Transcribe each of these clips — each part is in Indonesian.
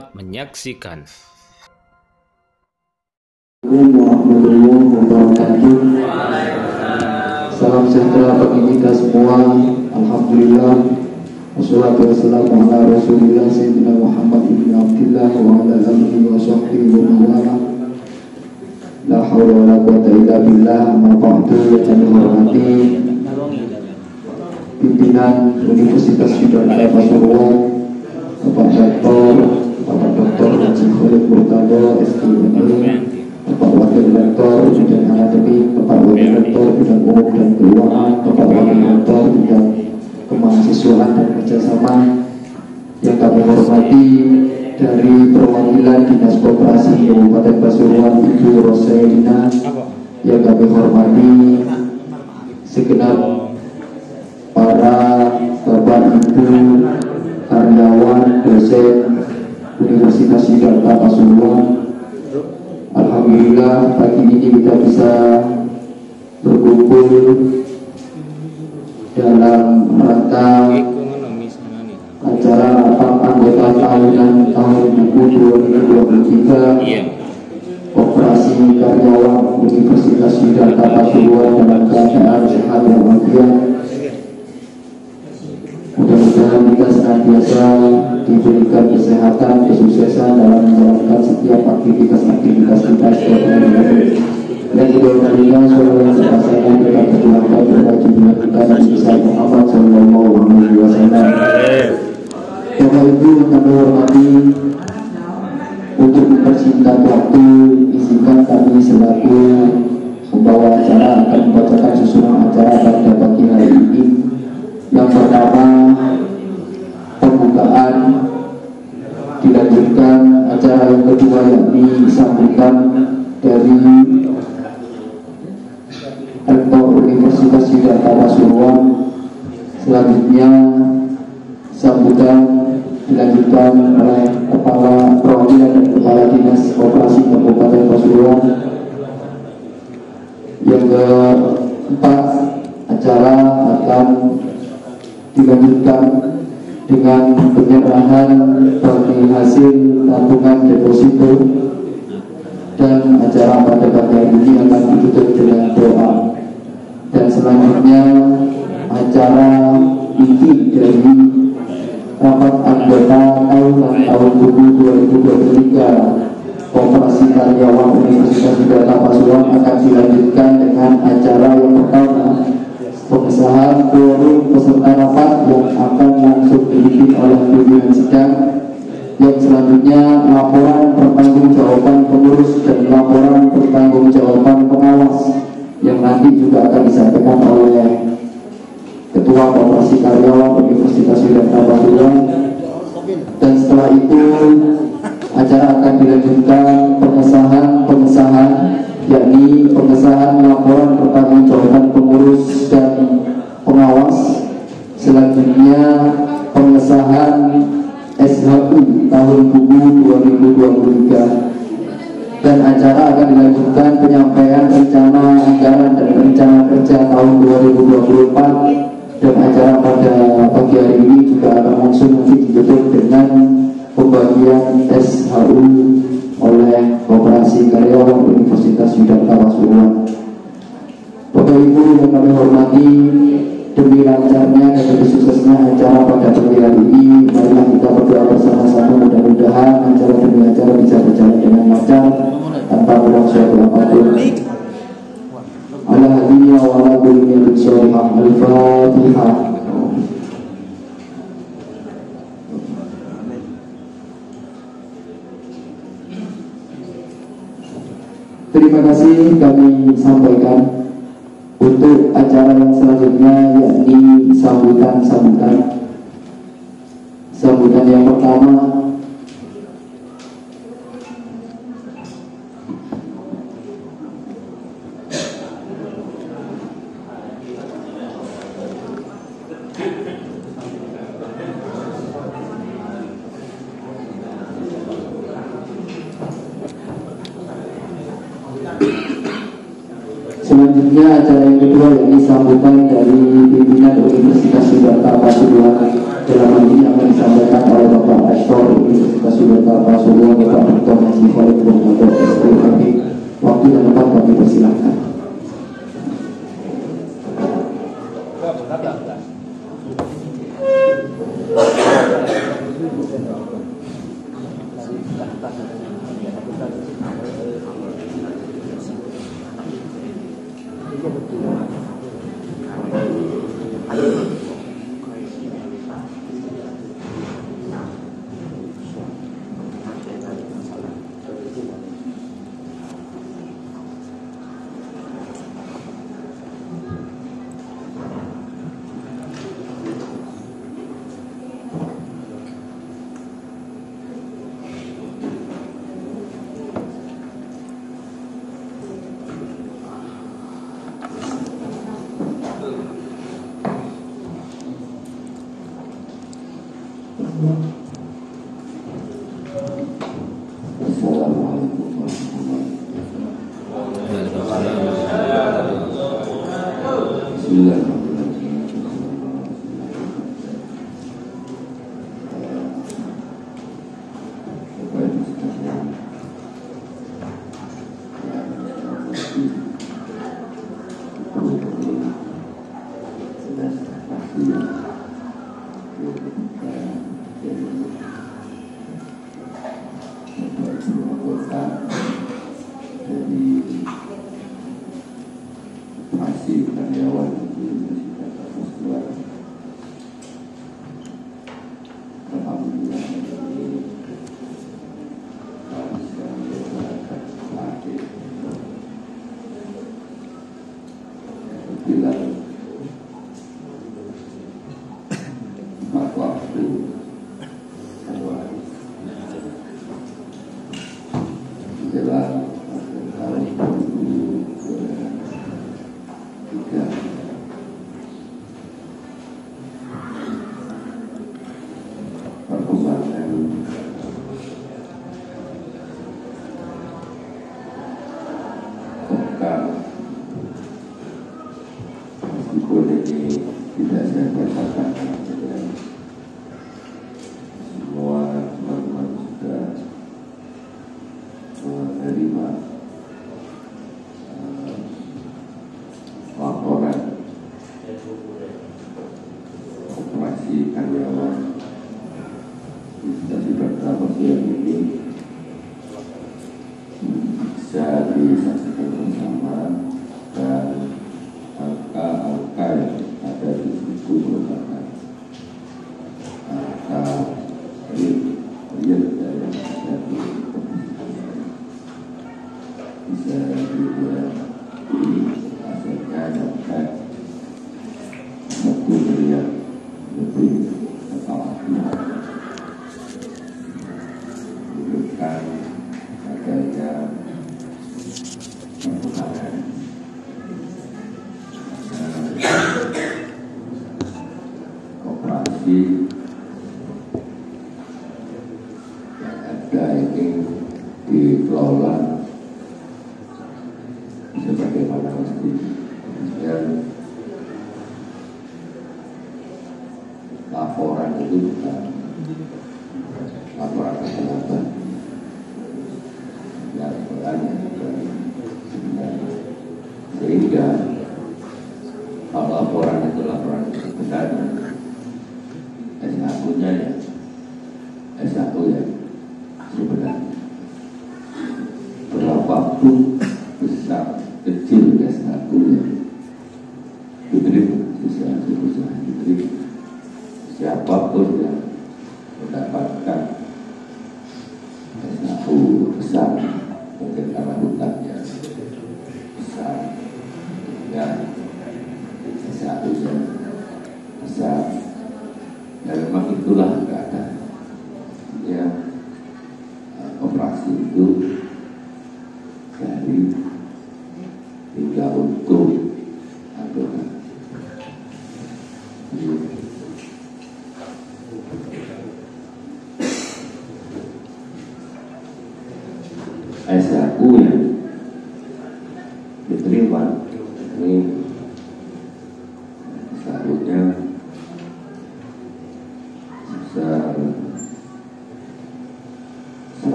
Selamat menyaksikan. Warahmatullahi wabarakatuh. Salam sejahtera bagi kita semua. Alhamdulillah. Wassalatu wassalamu ala Rasulillah Sayyidina Muhammad ibn Abdillah wa ala alihi wa sahbihi wa mawala. La hawla wa la quwwata illa billah. Ma ba'du, yang kami hormati pimpinan Universitas Yudhardha Pasuruan, Bapak Dr. Haji Khalid Murtado STMI, Bapak Wakil Rektor Bidang Akademik, Bapak Wakil Rektor Bidang Umum dan Keuangan, Bapak Wakil Rektor Bidang Kemahasiswaan dan Kerjasama, yang kami hormati dari perwakilan Dinas Koperasi Kabupaten Pasuruan Ibu Rosaina, yang kami hormati segenap para Bapak Ibu karyawan dosen Universitas Yudhardha Pasuruan. Alhamdulillah pagi ini kita bisa berkumpul dalam rangka acara rapat anggota tahunan tahun 2023 Koperasi Karyawan Universitas Yudhardha Pasuruan dalam keadaan sehat walafiat. Mudah-mudahan kita senantiasa diberikan kesehatan, kesuksesan dalam menjalankan setiap aktivitas kita setiap hari. Dan kedua kalinya seluruh kepasangan kita berdoakan kepada junjungan kita Nabi besar Muhammad Sallallahu Alaihi Wasallam. Bapak Ibu yang kami hormati, untuk mempersingkat waktu, izinkan kami selaku pembawa acara akan membacakan susunan acara pada pagi hari ini. Yang pertama, pembukaan, dilanjutkan acara yang kedua yakni sambutan dari Rektor Universitas Yudhardha Pasuruan. Selanjutnya sambutan dilanjutkan oleh Kepala Perwakilan dan Kepala Dinas Koperasi Kabupaten Pasuruan. Yang keempat, acara akan dilanjutkan dengan penyerahan bagi hasil tabungan deposito, dan acara pada pagi hari ini akan ditutup dengan doa. Dan selanjutnya acara inti dari rapat anggota tahunan tahun 2023 Koperasi Karyawan Universitas Yudhardha Pasuruan akan dilanjutkan dengan acara yang pertama, pengesahan quorum peserta rapat yang akan langsung dipimpin oleh pimpinan sidang. Yang selanjutnya laporan pertanggungjawaban pengurus dan laporan pertanggungjawaban pengawas yang nanti juga akan disampaikan oleh Ketua Koperasi Karyawan Universitas Yudhardha Pasuruan. Dan setelah itu acara akan dilanjutkan pengesahan yakni pengesahan laporan pertanggungjawaban pengurus dan pengawas. Selanjutnya pengesahan SHU tahun buku 2023, dan acara akan dilanjutkan penyampaian rencana anggaran dan rencana kerja tahun 2024. Dan acara pada pagi hari ini juga akan langsung nanti ditutup dengan pembagian SHU oleh Koperasi Karyawan Universitas Yudhardha Pasuruan. Bapak Ibu yang kami hormati, demi lancarnya dan demi suksesnya acara pada pagi hari ini, marilah kita berdoa bersama-sama. Mudah-mudahan acara demi acara bisa berjalan dengan lancar tanpa kurang suatu apapun. Ala hadinya wa ala kulli sholihah. Al-Fatihah. Terima kasih kami sampaikan. Untuk acara yang selanjutnya yakni sambutan yang pertama, selanjutnya acara yang kedua yakni sambutan dari pimpinan Universitas Yudhardha Pasuruan. Dalam hal ini akan disampaikan oleh Bapak Rektor Universitas Yudhardha Pasuruan.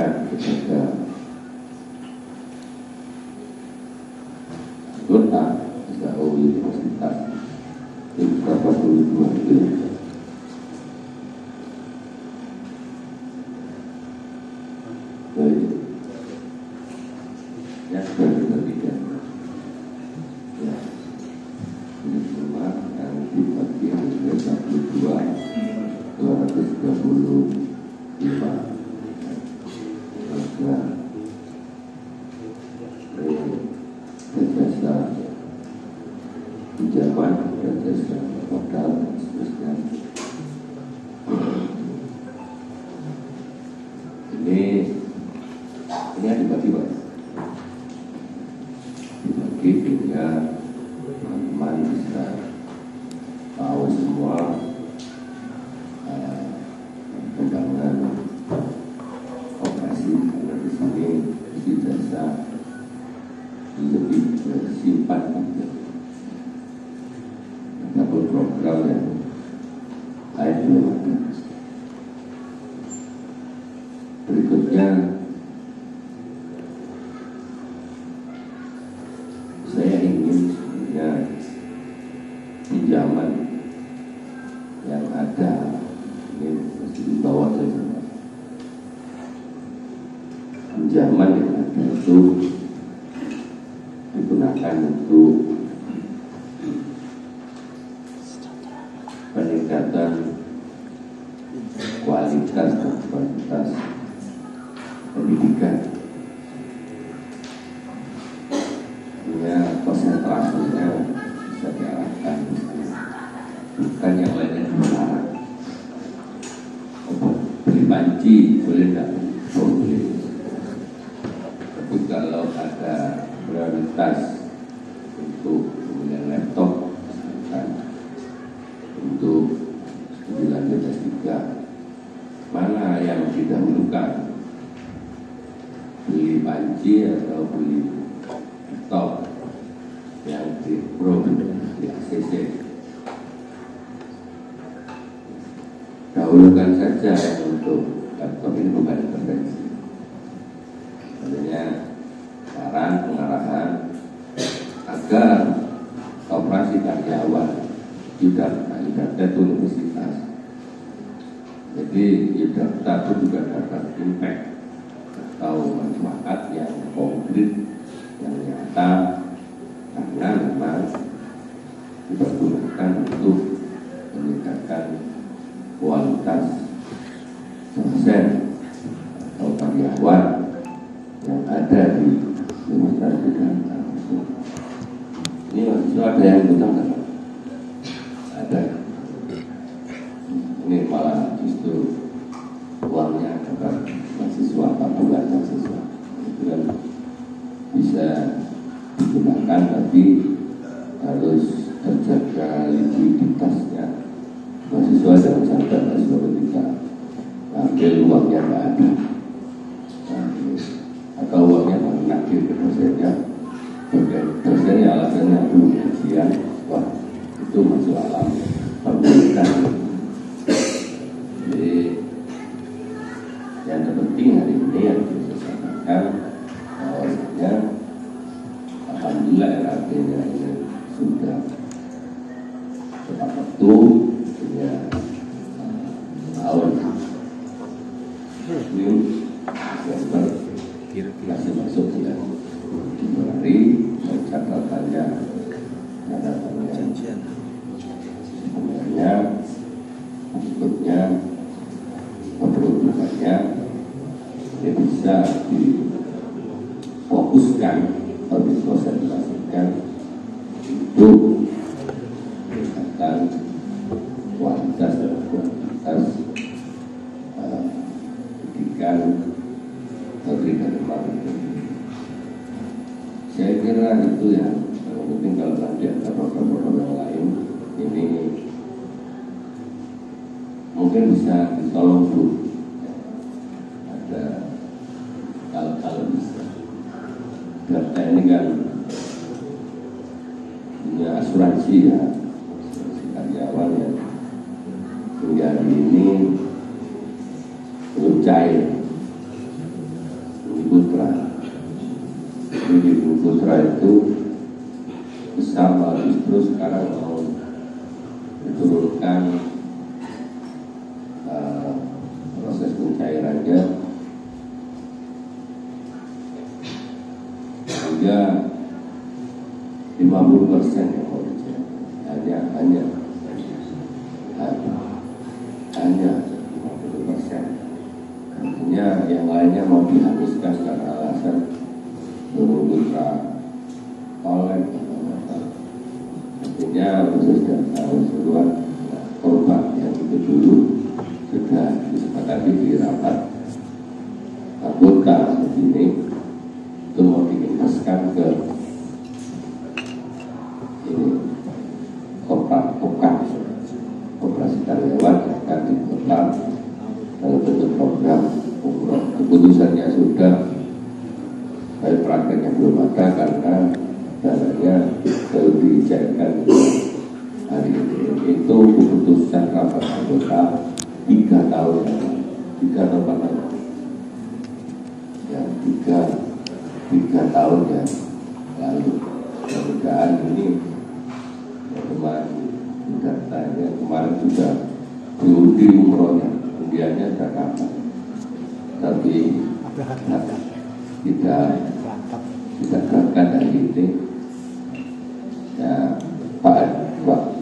menyampaikan kepada anggota SAO Universitas beberapa dua itu baik ya sudah kita ya ini semua yang dibagi 235 maka jasa pinjaman dan jasa modal dan seterusnya. Ini dibagi Pak, dibagi sehingga teman-teman bisa tahu semua perkembangan operasi karena di sini isi jasa lebih simpan ataupun program yang lain belum ada. Berikutnya saya ingin sebenarnya pinjaman yang ada ini mesti dibawa saja. Pinjaman yang ada itu digunakan untuk peningkatan kualitas dan kuantitas pendidikan. Punya konsentrasinya bisa diarahkan, bukan yang lainnya dilarang. Beli panci boleh tidak? Boleh. Tapi kalau ada prioritas untuk pembelian laptop, misalkan untuk studi lanjut S3, mana yang didahulukan? Beli panci atau beli laptop yang di ACC? Dahulukan saja untuk laptop, ini bukan intervensi. Sebenarnya saran pengarahan agar operasi karyawan Yudhakta itu universitas. Jadi Yudhakta itu juga dapat impact atau manfaat yang konkret, yang nyata, karena memang dipergunakan untuk meningkatkan kualitas dosen atau karyawan yang ada di Universitas Yudhakta. Ini mahasiswa ada yang hutang nggak? Ada. Ini malah justru uangnya dapat mahasiswa, tabungan mahasiswa itu kan bisa digunakan, tapi harus terjaga likuiditasnya. Mahasiswa jangan sampai mahasiswa ketika ambil uangnya nggak ada, atau uangnya menagih ke dosennya, dosennya alasannya belum ujian, wah itu masuk alam perbuatan. Jadi yang terpenting hari ini yang bisa saya sampaikan bahwasanya alhamdulillah RAP-nya ini sudah tepat waktu, ya tahun Juni Desember masih masuk bulan Februari, catatannya sebenarnya berikutnya peruntukannya ini bisa difokuskan atau dikonsentrasikan untuk meningkatkan kualitas dan kuantitas pendidikan negeri dan luar negeri. Saya kira itu yang penting. Kalau nanti ada program-program yang lain ini mungkin bisa ditolong dulu. Ada kalau bisa. Data ini kan punya asuransi ya, asuransi karyawan ya. Hingga hari ini belum cair. Putra. Jadi Bumi Putra itu bersama justru sekarang mau diturunkan proses pencairannya hingga 50% yang mau dicairkan, hanya 50%. Artinya yang lainnya mau dihapuskan karena alasan Bumi Putra oleh artinya sudah tahu seluruh korban yang itu dulu sudah disepakati di rapat anggota begini itu mau diinvestkan ke ini koperasi karyawan akan diputar dalam bentuk program umroh. Keputusannya sudah, tapi prakteknya belum ada karena dananya baru dicairkan hari ini. Itu keputusan rapat anggota 3 tahun yang lalu, 3 tahun lalu, ya 3 tahun yang lalu. Mudah-mudahan ini kemarin sudah diundi umrohnya, undiannya sudah kapan, tapi tidak berangkat dari ini. Ya Pak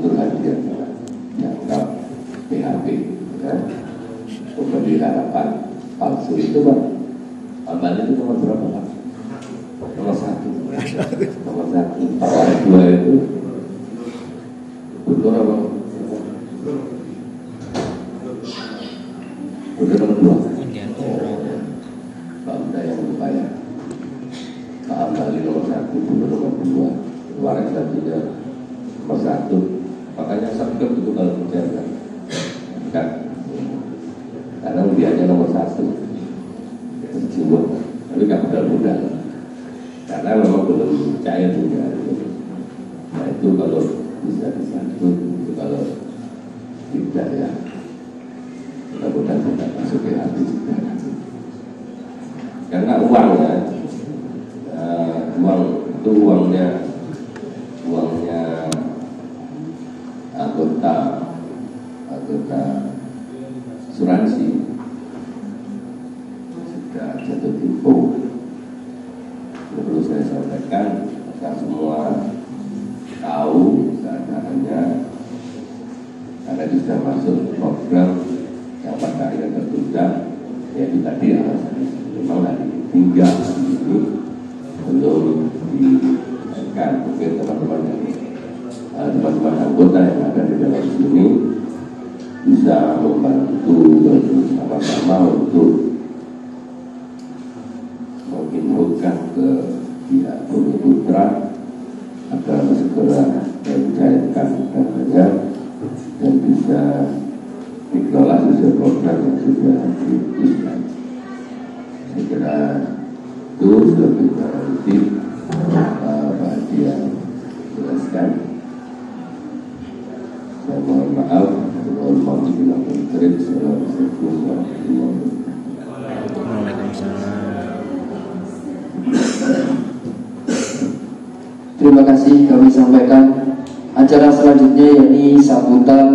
Nur Hadian dianggap PHP, ya, pemberi harapan palsu itu Pak. Amal itu nomor berapa Pak? Nomor 1. Nomor 1. Nomor 2 itu betul apa? Betul nomor 2. Pak Uda yang berbayar. Pak Amal nomor 1, betul nomor 2. Kemarin satunya nomor 1. Makanya sakit itu kalau bicara kan, karena undiannya nomor 1 jiwa, tapi nggak mudah-mudah karena memang belum cair juga. Nah itu kalau bisa disambut, itu kalau tidak ya mudah-mudahan tidak masuk ke hati juga. Karena uangnya uang itu uangnya anggota asuransi sudah jatuh tempo. Perlu saya sampaikan agar semua tahu keadaannya, karena sudah masuk program yang pada akhirnya tertunda, yaitu tadi alasan memang hari hingga hari ini belum dinaikkan. Mungkin teman-teman anggota yang ada di dalam sini bisa membantu bersama-sama untuk menginfokan ke pihak Bumi Putra agar segera mencairkan dananya dan bisa dikelola sesuai program yang sudah diputuskan. Saya kira itu lebih berarti Pak Dia jelaskan. Saya mohon maaf. Terima kasih kami sampaikan. Acara selanjutnya yakni sambutan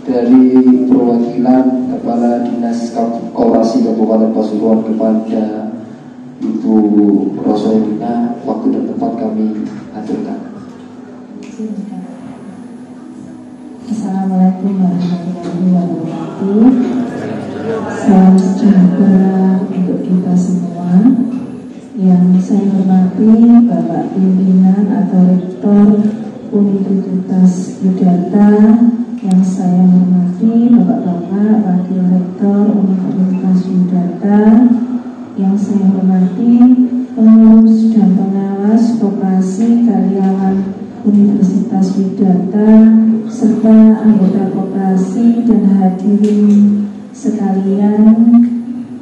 dari perwakilan Kepala Dinas Koperasi Kabupaten Pasuruan kepada Ibu Rosolina. Waktu dan tempat kami aturkan. Assalamualaikum warahmatullahi wabarakatuh. Salam sejahtera untuk kita semua. Yang saya hormati Bapak Pimpinan atau Rektor Universitas Yudharta, yang saya hormati Bapak-Bapak Wakil Rektor Universitas Yudharta, yang saya hormati pengurus dan pengawas Koperasi Karyawan Universitas Yudharta, serta anggota koperasi dan hadirin sekalian,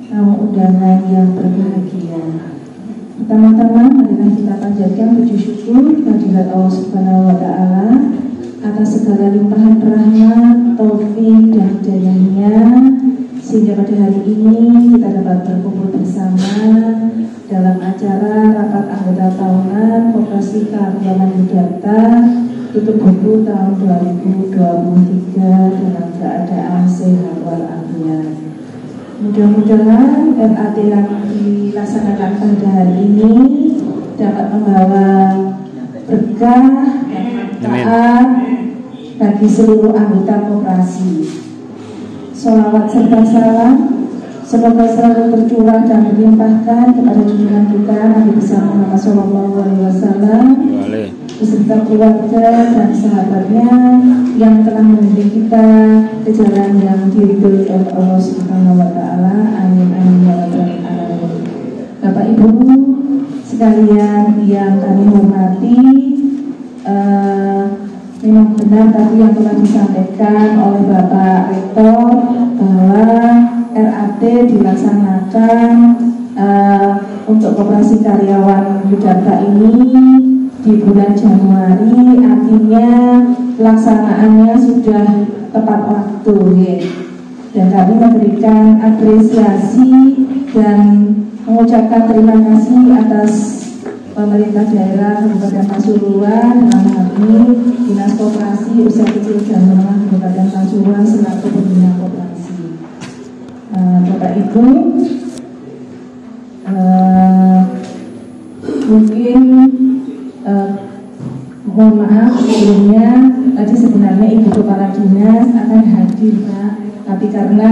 tamu undangan yang berbahagia. Pertama-tama marilah kita panjatkan puji syukur kehadirat Allah Subhanahu wa Ta'ala atas segala limpahan rahmat, taufik dan hidayahnya, sehingga pada hari ini kita dapat berkumpul bersama dalam acara rapat anggota tahunan Koperasi Karyawan Widata tutup buku tahun 2023 dalam keadaan sehat walafiat. Mudah-mudahan RAT yang dilaksanakan pada hari ini dapat membawa berkah dan manfaat bagi seluruh anggota koperasi. Sholawat serta salam semoga selalu tercurah dan berlimpahkan kepada junjungan kita Nabi besar Muhammad SAW beserta keluarga dan sahabatnya yang telah membimbing kita ke jalan yang diridhoi oleh Allah Subhanahu wa taala. Amin amin ya rabbal alamin. Bapak Ibu sekalian yang kami hormati, memang benar tadi yang telah disampaikan oleh Bapak Rektor bahwa RAT dilaksanakan untuk Koperasi Karyawan Widata ini di bulan Januari, artinya pelaksanaannya sudah tepat waktu ya. Dan kami memberikan apresiasi dan mengucapkan terima kasih atas pemerintah daerah Kabupaten Pasuruan, dalam hal ini Dinas Koperasi Usaha Kecil dan Menengah Kabupaten Pasuruan selaku pembina koperasi. Bapak Ibu, mungkin mohon maaf sebelumnya tadi sebenarnya Ibu Kepala Dinas akan hadir Pak, tapi karena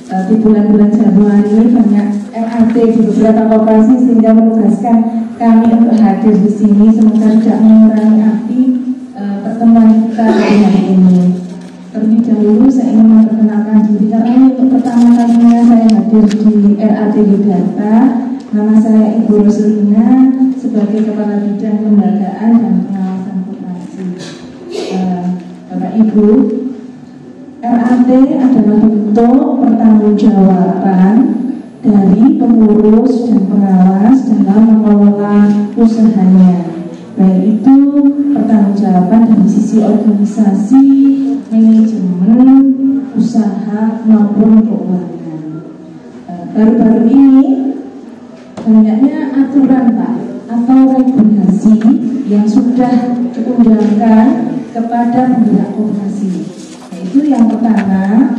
di bulan-bulan Januari ini banyak RAT di beberapa koperasi sehingga menugaskan kami untuk hadir di sini. Semoga tidak mengurangi arti pertemuan kita hari ini. Terlebih dahulu saya ingin memperkenalkan diri karena ini untuk pertama kalinya saya hadir di RAT Widata. Nama saya Ibu Roslina sebagai Kepala Bidang Kelembagaan dan Pengawasan Koperasi. Bapak Ibu, RAT adalah bentuk pertanggungjawaban dari pengurus dan pengawas dalam mengelola usahanya, baik itu pertanggungjawaban dari sisi organisasi, manajemen, usaha maupun keuangan. Baru-baru ini banyaknya aturan Pak atau regulasi yang sudah diundangkan kepada penggerak koperasi. Itu yang pertama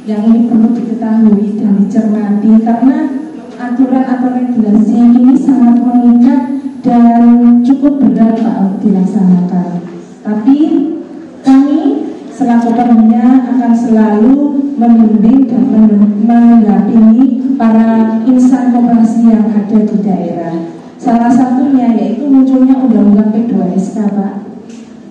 yang ini perlu diketahui dan dicermati karena aturan atau regulasi ini sangat mengikat dan cukup berat Pak untuk dilaksanakan. Tapi kami selaku pembina akan selalu membimbing dan mendampingi para insan koperasi yang ada di daerah. Salah satunya yaitu munculnya Undang-Undang P2SK Pak.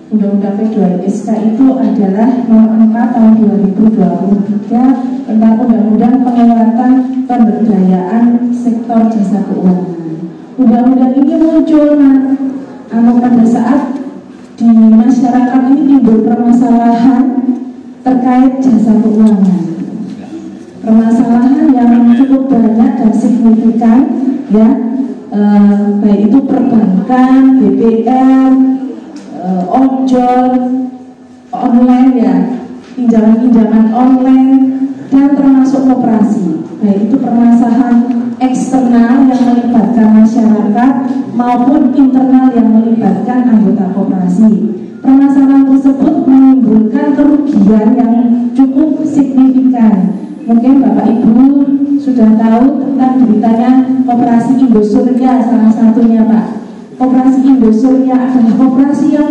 Undang-Undang P2SK itu adalah nomor 4 tahun 2023 tentang Undang-Undang Penguatan Pemberdayaan Sektor Jasa Keuangan. Undang-undang ini muncul pada saat di masyarakat ini timbul permasalahan terkait jasa keuangan. Permasalahan yang cukup banyak dan signifikan ya, baik itu perbankan, BPR, ojol, online ya, pinjaman-pinjaman online dan termasuk koperasi. Baik itu permasalahan eksternal yang melibatkan masyarakat maupun internal yang melibatkan anggota koperasi. Permasalahan tersebut menimbulkan kerugian yang cukup signifikan. Mungkin Bapak Ibu sudah tahu tentang beritanya Koperasi Indosurya salah satunya Pak. Koperasi Indosurya adalah koperasi yang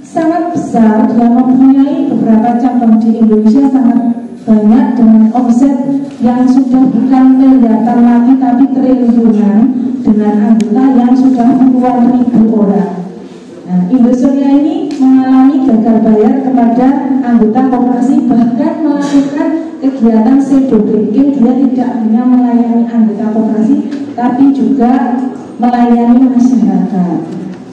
sangat besar yang mempunyai beberapa cabang di Indonesia sangat banyak dengan omset yang sudah bukan miliaran lagi tapi triliunan dengan anggota yang sudah puluhan ribu orang. Nah, Indosurya ini mengalami gagal bayar kepada anggota koperasi, bahkan melakukan kegiatan shadow banking. Dia tidak hanya melayani anggota koperasi tapi juga melayani masyarakat.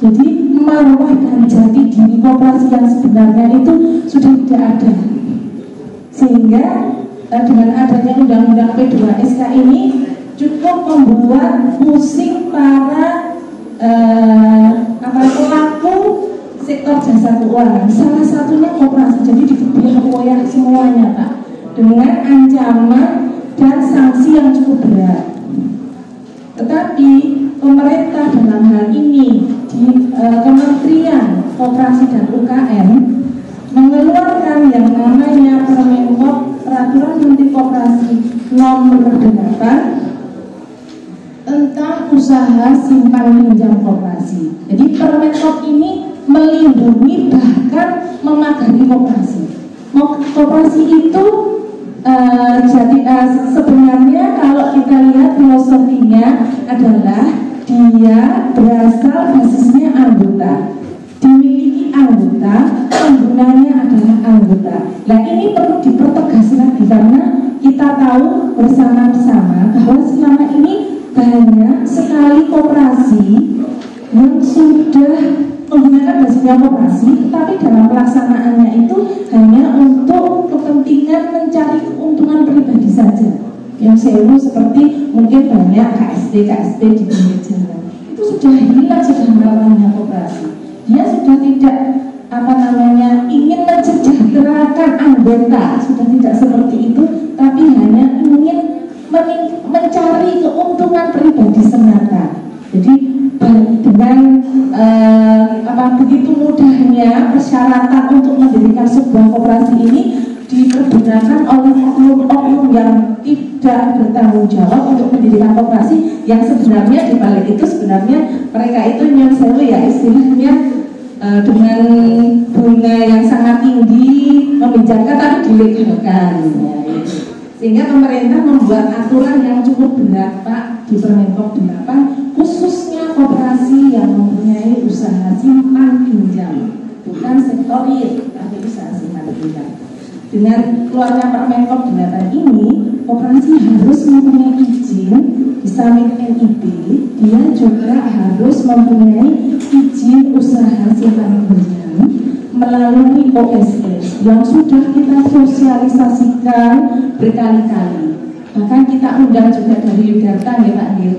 Jadi marwah dan jati diri koperasi yang sebenarnya itu sudah tidak ada. Sehingga dengan adanya Undang-Undang P2SK ini cukup membuat pusing para pelaku sektor jasa keuangan. Salah satunya koperasi. Jadi dikoyak semuanya Pak, dengan ancaman berat. Tetapi pemerintah dalam hal ini di Kementerian Koperasi dan UKM mengeluarkan yang namanya Peraturan Menteri Koperasi Nomor 8 tentang usaha simpan pinjam koperasi. Jadi Permenkop ini melindungi bahkan memagari koperasi. Koperasi itu sebenarnya kalau kita lihat filosofinya adalah dia berasal basisnya anggota, dimiliki anggota, penggunanya adalah anggota. Nah ini perlu dipertegas lagi karena kita tahu bersama-sama bahwa selama ini banyak sekali koperasi yang sudah menggunakan basisnya koperasi, tetapi dalam pelaksanaannya itu hanya untuk kepentingan mencari keuntungan pribadi saja. Yang sewu seperti mungkin banyak KSP di pinggir jalan. Itu sudah hilang, sudah namanya koperasi. Dia sudah tidak ingin mensejahterakan anggota, sudah tidak seperti itu, tapi hanya ingin mencari keuntungan pribadi semata. Jadi dengan begitu mudahnya persyaratan untuk mendirikan sebuah koperasi ini dipergunakan oleh oknum-oknum yang tidak bertanggung jawab untuk mendirikan koperasi, yang sebenarnya di balik itu sebenarnya mereka itu nyonsewu ya istilahnya dengan bunga yang sangat tinggi meminjamkan tapi dilegalkan ya. Sehingga pemerintah membuat aturan yang cukup berat Pak di Permenkop 8 khususnya koperasi yang mempunyai usaha simpan pinjam, bukan sektor real tapi usaha simpan pinjam. Dengan keluarnya Permenkop 8 ini, koperasi harus mempunyai izin di samping NIB, dia juga harus mempunyai izin usaha simpan pinjam melalui OSS yang sudah kita sosialisasikan berkali-kali. Bahkan kita undang juga dari Yudharta ya Pak Nil.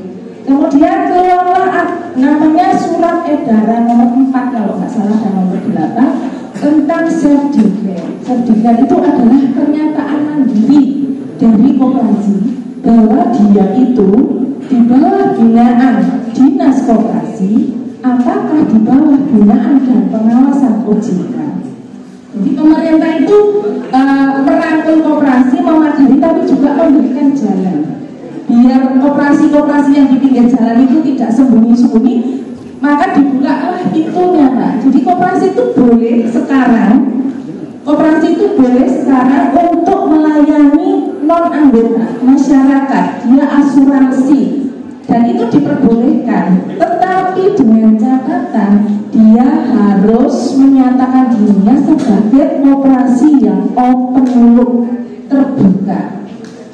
Kemudian keluarlah namanya surat edaran nomor 4 kalau nggak salah dan nomor 8 tentang sertifikat. Sertifikat itu adalah pernyataan mandiri dari koperasi bahwa dia itu di bawah binaan dinas koperasi, apakah di bawah binaan dan pengawasan OJK. Jadi pemerintah itu merangkul koperasi, memagari tapi juga memberikan jalan biar koperasi-koperasi yang di pinggir jalan itu tidak sembunyi-sembunyi, maka dibukalah pintunya Pak. Jadi koperasi itu boleh sekarang untuk melayani non anggota masyarakat, dia asuransi dan itu diperbolehkan, tetapi dengan catatan dia harus menyatakan dirinya sebagai koperasi yang open loop, terbuka.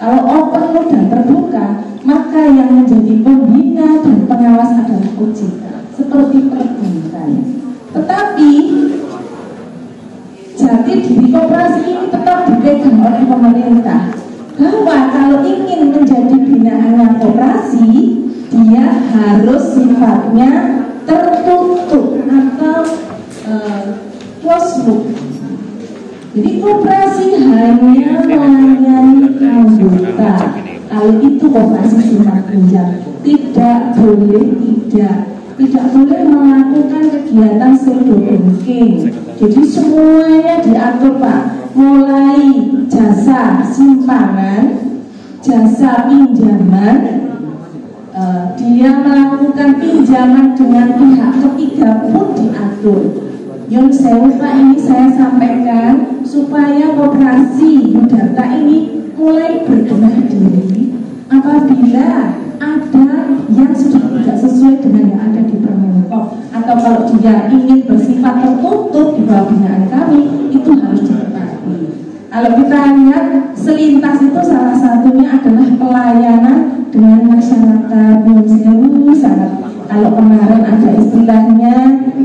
Kalau open loop dan terbuka, maka yang menjadi pembina dan pengawas adalah OJK seperti perbankan. Tetapi jati diri koperasi ini tetap dipegang oleh pemerintah, bahwa kalau ingin menjadi binaannya koperasi, dia harus sifatnya tertutup atau closed loop. Jadi koperasi hanya melayani anggota. Kalau itu koperasi simpan pinjam, tidak boleh melakukan kegiatan pseudo banking. Jadi semuanya diatur Pak, mulai jasa simpanan, jasa pinjaman, dia melakukan pinjaman dengan pihak ketiga pun diatur. Yang Pak ini saya sampaikan supaya koperasi Yudharta ini mulai berbenah diri apabila ada yang sudah tidak sesuai dengan yang ada di Permenkop, atau kalau dia ingin bersifat tertutup di bawah binaan kami, itu harus diketahui. Kalau kita lihat selintas itu salah satunya adalah pelayanan dengan masyarakat yang sangat. Kalau kemarin ada istilahnya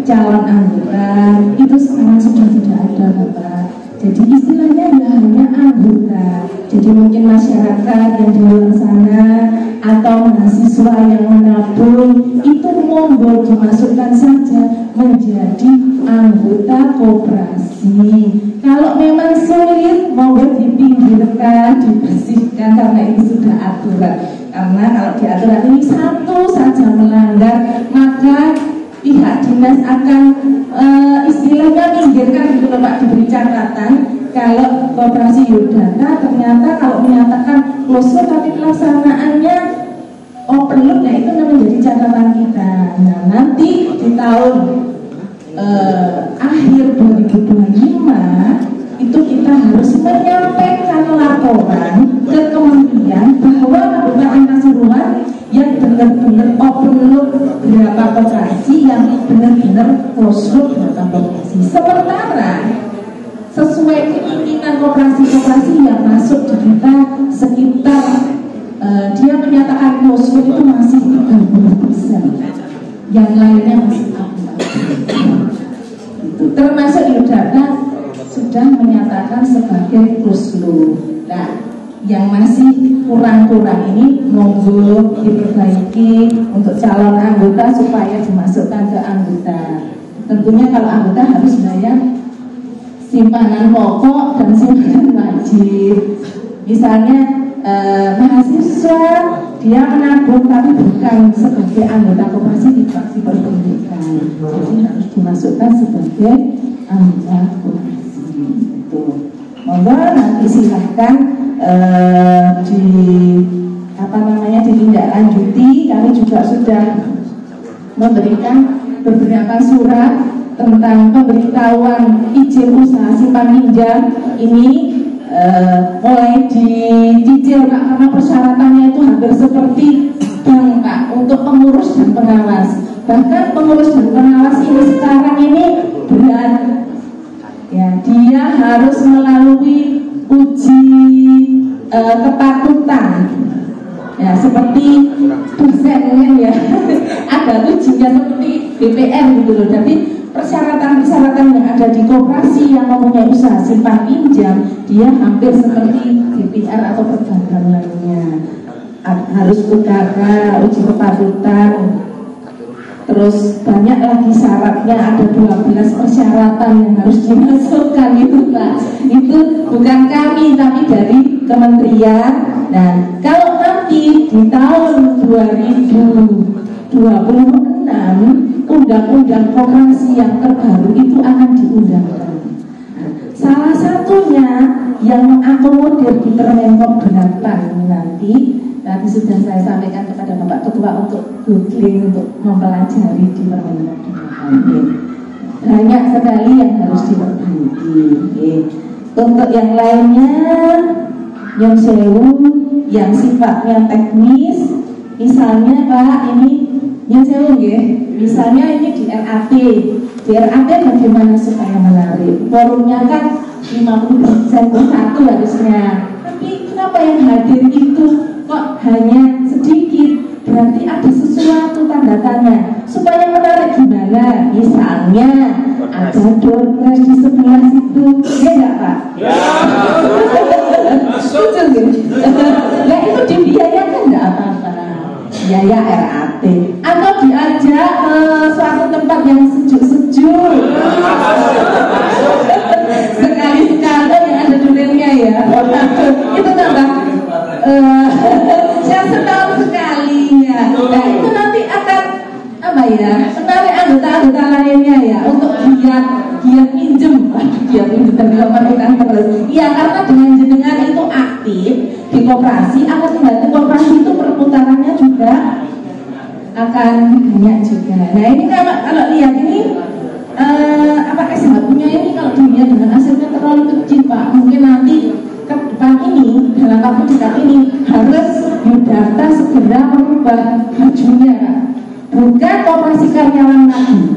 calon anggota, itu sekarang sudah tidak ada Bapak. Jadi istilahnya ya hanya anggota. Jadi mungkin masyarakat yang di luar sana atau mahasiswa yang menabung itu monggo dimasukkan saja menjadi anggota koperasi. Kalau memang sulit monggo dipinggirkan, dibersihkan karena ini sudah aturan. Karena kalau di aturan ini satu saja melanggar, maka pihak dinas akan istilahnya minggirkan gitu loh Pak, diberi catatan. Kalau Koperasi Yudata ternyata kalau menyatakan closure tapi pelaksanaannya open loop, nah itu menjadi catatan kita. Nah nanti di tahun akhir 2025 itu kita harus menyampaikan laporan ke kementerian bahwa Kabupaten Pasuruan yang benar-benar open loop berapa koperasi, yang benar-benar close loop berapa koperasi. Sementara sesuai keinginan koperasi-koperasi yang masuk di kita sekitar dia menyatakan close loop itu masih 30%, yang lainnya masih aman. Termasuk Yudata sudah menyatakan sebagai close loop. Nah, yang masih kurang-kurang ini monggo diperbaiki untuk calon anggota supaya dimasukkan ke anggota. Tentunya kalau anggota harus bayar simpanan pokok dan simpanan wajib. Misalnya mahasiswa dia menabung tapi bukan sebagai anggota koperasi tidak diperbolehkan, jadi harus dimasukkan sebagai anggota koperasi. Itu monggo nanti silahkan ditindaklanjuti. Kami juga sudah memberikan beberapa surat tentang pemberitahuan izin usaha simpan pinjam ini. Mulai dicicil Pak, karena persyaratannya itu hampir seperti bank Pak untuk pengurus dan pengawas. Bahkan pengurus dan pengawas ini sekarang ini berat ya, dia harus melalui uji kepatutan ya, seperti dosen ya ada ujinya seperti BPR gitu loh. Jadi persyaratan-persyaratan yang ada di koperasi yang mempunyai usaha simpan pinjam dia hampir seperti BPR atau perbankan lainnya. Harus UKK, uji kepatutan, terus banyak lagi syaratnya, ada 12 persyaratan yang harus dimasukkan itu Pak. Itu bukan kami tapi dari kementerian. Nah kalau nanti di tahun 2026 undang-undang koperasi yang terbaru itu akan diundangkan. Salah satunya yang mengakomodir di Permenkop 8 ini nanti sudah saya sampaikan kepada Bapak Ketua untuk googling, untuk mempelajari di Permenkop 8. Banyak sekali yang harus diperbaiki. Untuk yang lainnya, yang sewu, yang sifatnya teknis, misalnya Pak ini yang sewu ya, misalnya ini di RAT. Di RAT bagaimana supaya menarik? Forumnya kan 50% satu harusnya. Tapi kenapa yang hadir itu kok hanya sedikit? Berarti ada sesuatu tanda tanya. Supaya menarik gimana? Misalnya ada door prize di sebelah situ, ya enggak Pak? Ya. Nah itu dibiayakan enggak apa-apa. Biaya RAT atau diajak ke suatu tempat yang sejuk-sejuk sekali-sekali yang ada duriannya ya. Itu tambah yang setahun sekali ya. Nah itu nanti akan apa ya, menarik anggota-anggota lainnya ya untuk giat pinjem, giat pinjem dan dilakukan terus. Iya, karena dengan jenengan itu aktif di koperasi, akan membantu koperasi itu perputarannya juga akan banyak juga. Nah ini kalau lihat ini SH punya ini kalau dilihat dengan hasilnya terlalu kecil Pak. Mungkin nanti ke depan ini dalam waktu dekat ini harus Yudata segera merubah bajunya Pak. Bukan koperasi karyawan lagi,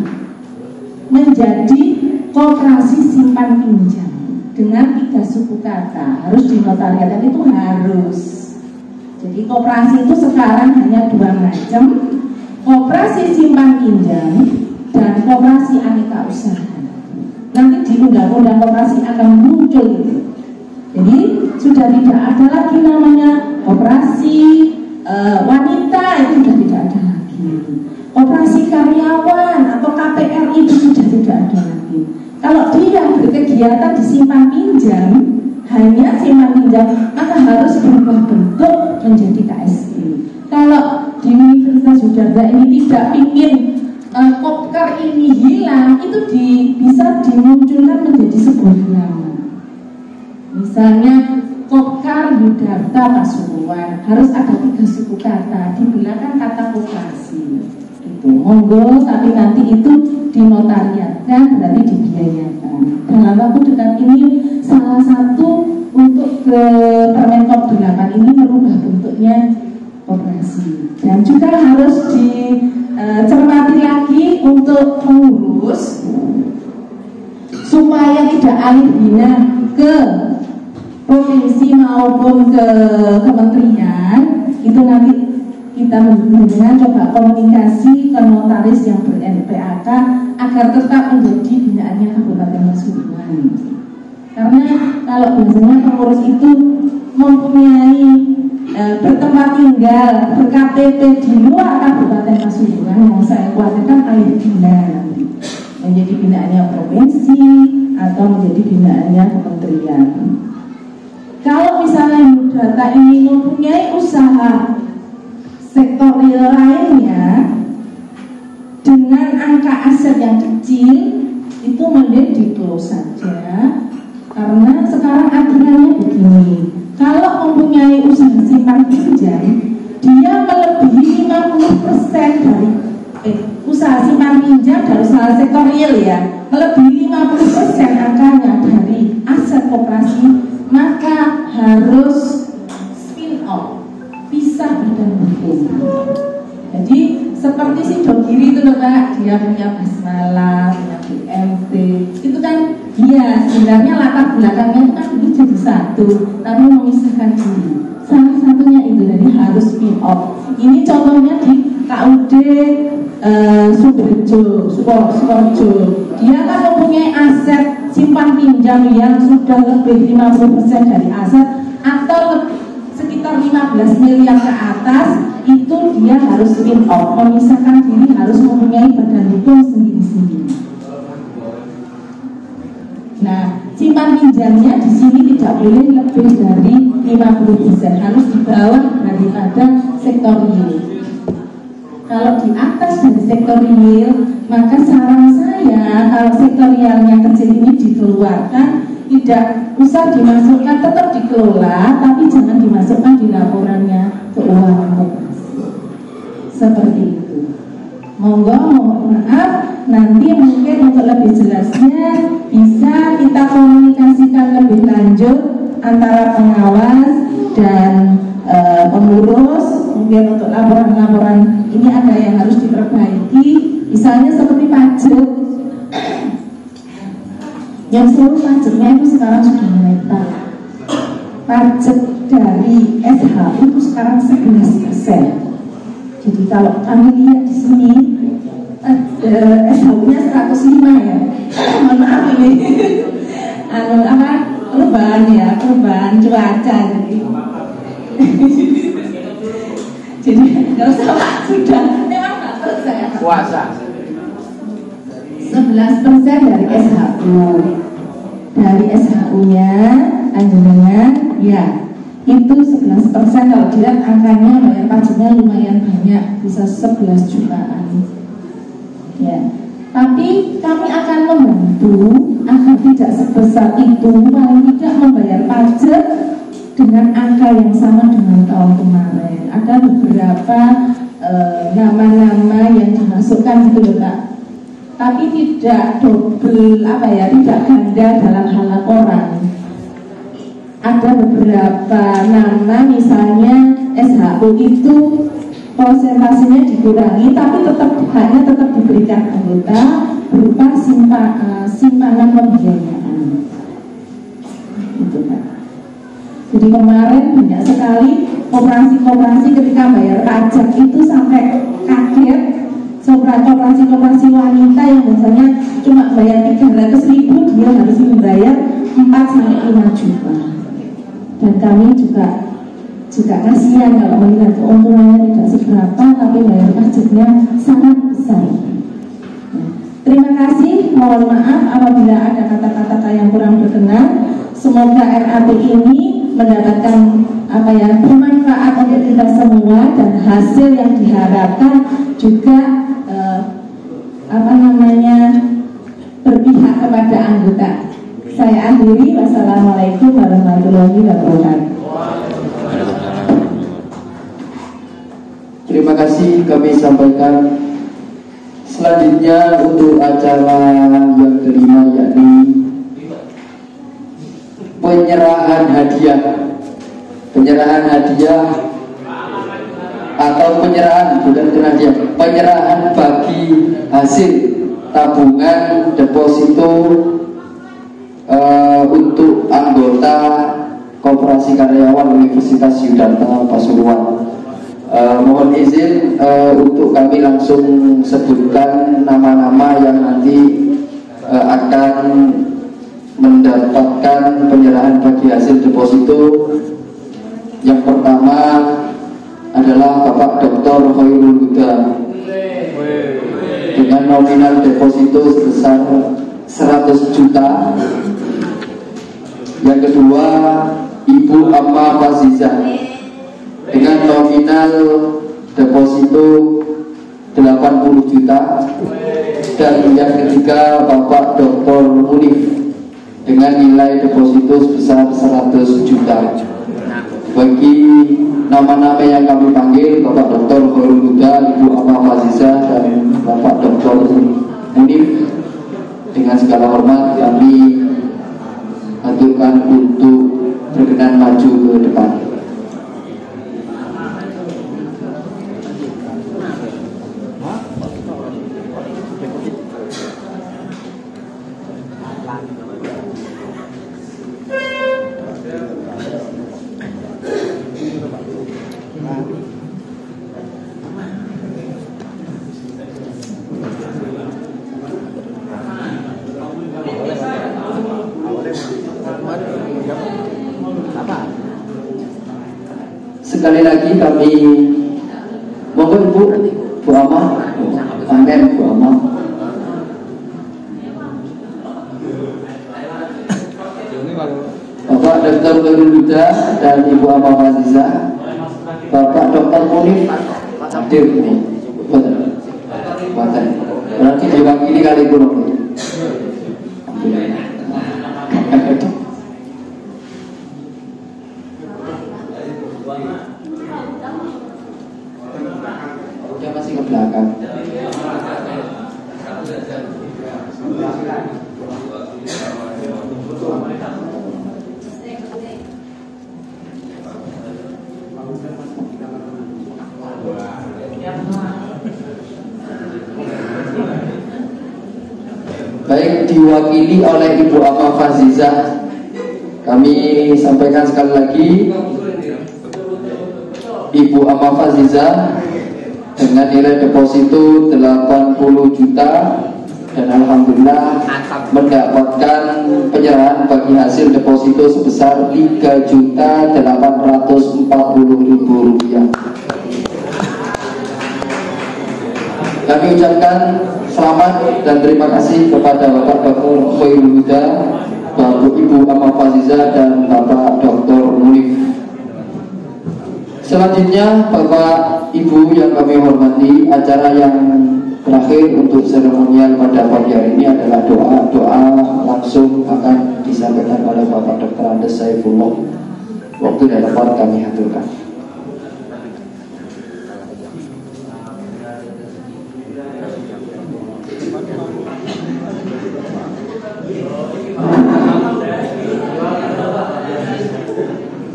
menjadi koperasi simpan pinjam dengan 3 suku kata, harus dinotariatkan, itu harus. Jadi koperasi itu sekarang hanya 2 macam, koperasi simpan pinjam dan koperasi aneka usaha. Nanti di undang-undang koperasi akan muncul itu. Jadi sudah tidak ada lagi namanya koperasi wanita, itu sudah tidak ada lagi. Koperasi karyawan atau KPR itu sudah tidak ada lagi. Kalau dia berkegiatan di simpan pinjam, hanya simpan pinjam, maka harus berubah bentuk menjadi KSI. Kalau di Universitas Yudharta ini tidak ingin Kopkar ini hilang, itu bisa dimunculkan menjadi sebuah nama. Misalnya Kopkar Yudharta Pasuruan, harus ada 3 suku kata, di belakang kata koperasi. Itu monggo, tapi nanti itu dinotariatkan, berarti dibiayakan. Dalam waktu dekat ini salah satu untuk ke Permenkop 8 ini merubah bentuknya koperasi, dan juga harus dicermati lagi untuk mengurus supaya tidak alih bina ke provinsi maupun ke kementerian. Itu nanti kita dengan coba komunikasi ke notaris yang ber-NPAK agar tetap menjadi binaannya Kabupaten Pasuruan. Karena kalau biasanya pengurus itu mempunyai bertempat tinggal, ber-KTP di luar Kabupaten Pasuruan, yang saya khawatirkan alih bina nanti menjadi binaannya provinsi atau menjadi binaannya kementerian. Kalau misalnya Yudharta ini mempunyai usaha sektor real lainnya dengan angka aset yang kecil, itu mending di-close saja. Karena sekarang aturannya begini, kalau mempunyai usaha simpan pinjam, dia melebihi 50% dari usaha simpan pinjam dari usaha sektor real ya, melebihi 50% angkanya dari aset koperasi, maka harus spin off, pisah badan hukum. Jadi seperti si Dogiri itu loh Pak, dia punya basmalah, punya BMT, itu kan dia sebenarnya latar belakangnya itu kan dulu jadi satu, tapi memisahkan diri. Salah satunya itu, jadi harus spin off. Ini contohnya di KUD Sukoharjo. Dia kan mempunyai aset simpan pinjam yang sudah lebih 50% dari aset atau sekitar 15 miliar ke atas, itu dia harus spin off, memisahkan diri, harus mempunyai badan hukum sendiri-sendiri. Nah, simpan pinjamnya di sini tidak boleh lebih dari 50%, harus di bawah daripada sektor real. Kalau di atas dari sektor real, maka saran saya kalau sektor realnya kecil ini dikeluarkan, tidak usah dimasukkan, tetap dikelola, tapi jangan dimasukkan di laporannya keuangan koperasi. Seperti itu. Monggo, mohon maaf, nanti mungkin untuk lebih jelasnya bisa kita komunikasikan lebih lanjut antara pengawas dan pengurus. Mungkin untuk laporan-laporan ini ada yang harus diperbaiki, misalnya seperti pajak. Yang seluruh pajaknya itu sekarang sudah menetap. Pajak dari SHU itu sekarang 11%. Jadi kalau kami lihat di sini SHU-nya 105 ya. Mohon maaf ini. Perubahan cuaca jadi nggak usah Pak, sudah memang nggak perlu saya puasa. 11% dari SHU. Dari SHU-nya anjungan ya itu 11%. Kalau dilihat angkanya bayar pajaknya lumayan banyak, bisa 11 jutaan ya. Tapi kami akan membantu agar tidak sebesar itu, paling tidak membayar pajak dengan angka yang sama dengan tahun kemarin. Ada beberapa nama-nama yang dimasukkan gitu loh Pak, tapi tidak double tidak ganda dalam hal laporan. Ada beberapa nama, misalnya SHU itu persentasenya dikurangi, tapi hanya tetap diberikan anggota berupa simpanan pembiayaan. Itu Pak. Jadi kemarin banyak sekali koperasi-koperasi ketika bayar pajak itu sampai kaget. Koperasi wanita yang biasanya cuma bayar 300.000, dia harus membayar 4-5 juta. Dan kami juga kasihan kalau melihat keuntungannya tidak seberapa, tapi bayar pajaknya sangat besar. Terima kasih, mohon maaf apabila ada kata-kata yang kurang berkenan. Semoga semoga RAP ini mendapatkan bermanfaat untuk kita semua, dan hasil yang diharapkan juga berpihak kepada anggota. Saya akhiri, wassalamualaikum warahmatullahi wabarakatuh. Terima kasih kami sampaikan. Selanjutnya untuk acara yang kelima, yakni penyerahan hadiah. Penyerahan hadiah atau penyerahan bagi hasil tabungan deposito untuk anggota Koperasi Karyawan Universitas Yudharta Pasuruan. Mohon izin untuk kami langsung sebutkan nama-nama yang nanti akan mendapatkan penyerahan bagi hasil deposito. Yang pertama adalah Bapak Dr. Khairul Huda dengan nominal deposito sebesar 100 juta. Yang kedua, Ibu Amma Fazizah dengan nominal deposito 80 juta. Dan yang ketiga, Bapak Dr. Munif dengan nilai deposito sebesar 100 juta. Bagi nama-nama yang kami panggil, Bapak Dr. Khairul Huda, Ibu Amma Fazizah, dan Bapak Dr. Munif, dengan segala hormat kami aturkan untuk berkenan maju ke depan. Sekali lagi kami mohon Bu Amma, Amin Bu Amma. Bapak Dr. Khairul Huda dan Ibu Amma Fazizah. Bapak Dr. Munif hadir nih. Betul. Berarti diwakili kali kurang. Dia masih ke belakang. Baik, diwakili oleh Ibu Amma Fazizah. Kami sampaikan sekali lagi, Ibu Amma Fazizah dengan nilai deposito 80 juta dan alhamdulillah mendapatkan penyerahan bagi hasil deposito sebesar 3.840.000 rupiah. Kami ucapkan selamat dan terima kasih kepada Bapak Dr. Khairul Huda, Bapak Ibu Amma Fazizah, dan Bapak Dr. Munif. Selanjutnya, Bapak Ibu yang kami hormati, acara yang terakhir untuk seremonial pada pagi hari ini adalah doa langsung akan disampaikan oleh Bapak Dr. Andes Saifullah. Waktu dan tempat kami aturkan.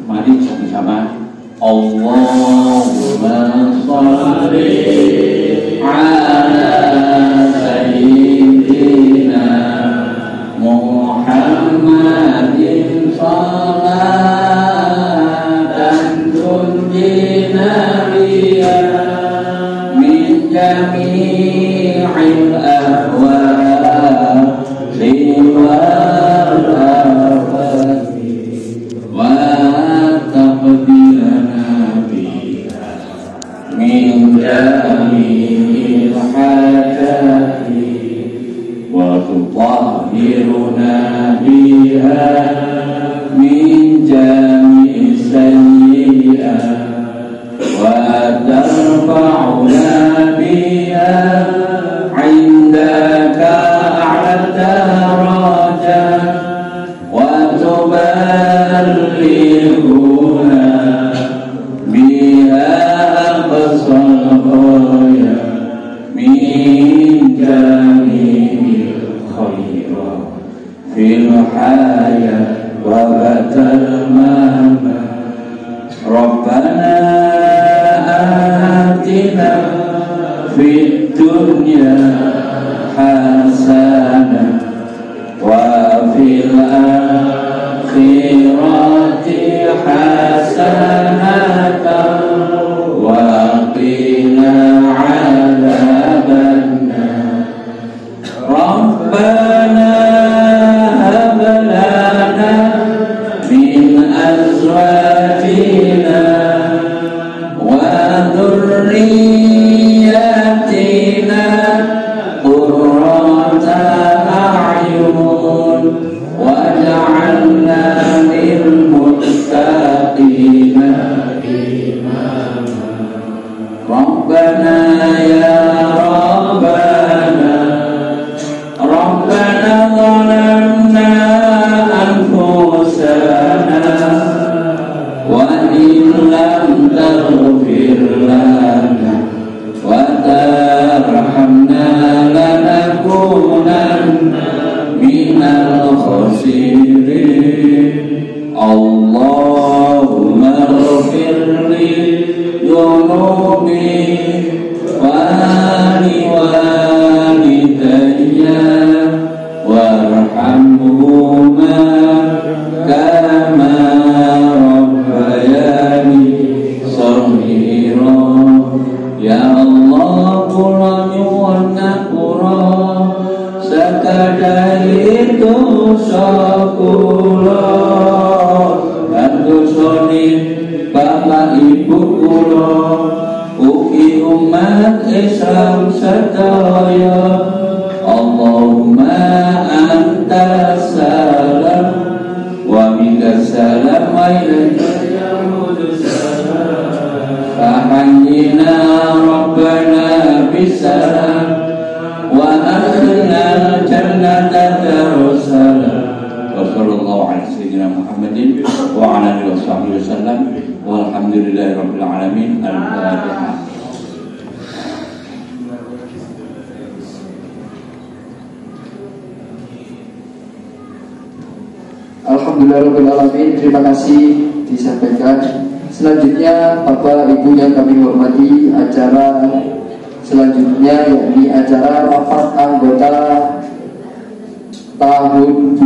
Mari sama-sama. Allahumma sholli ala sayyidina Muhammadin salatan tunjina biha min jami'il ahwali wal afati wa taqdirana biha min jami'il hajati wa tutahhiruna biha min أصلها من جميع الخيرات في الحياة وبعد الممات. ربنا آتنا في الدنيا حسنة وفي الآخرة حسنة وقنا عذاب النار. ربنا هب لنا من أزواجنا وذرياتنا قرة أعين واجعلنا للمتقين إماما. ربنا يا ربنا ظلمنا أنفسنا وإن لم تغفر لنا وترحمنا لنكونن من الخاسرين. اللهم اغفر لي ذنوبي ولوالدي وارحمهما كما ربياني صغيرا. Ya Allah, kula nyuwun ngapura sakadai dosa kula lan dosane bapak ibu kula ugi umat Islam sedaya. Allahumma anta salam wa minka salam wa ilaika ya'udu salam. Fahayyina rabbana bisalam wa akhirna jannata darussalam. Wa sallallahu ala sayyidina Muhammadin wa ala alihi wa sahbihi wasallam walhamdulillahi rabbil alamin. Al-Fatihah. Alhamdulillahirrahmanirrahim. Terima kasih disampaikan. Selanjutnya Bapak Ibu yang kami hormati, acara selanjutnya yakni acara rapat anggota tahun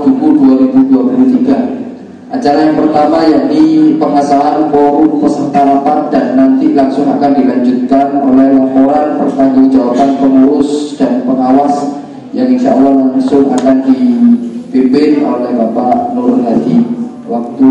buku 2023. Acara yang pertama yakni pengesahan forum peserta rapat dan nanti langsung akan dilanjutkan oleh laporan pertanggungjawaban pengurus dan pengawas yang insya Allah langsung akan dipimpin oleh Bapak Nur Hadi. Waktu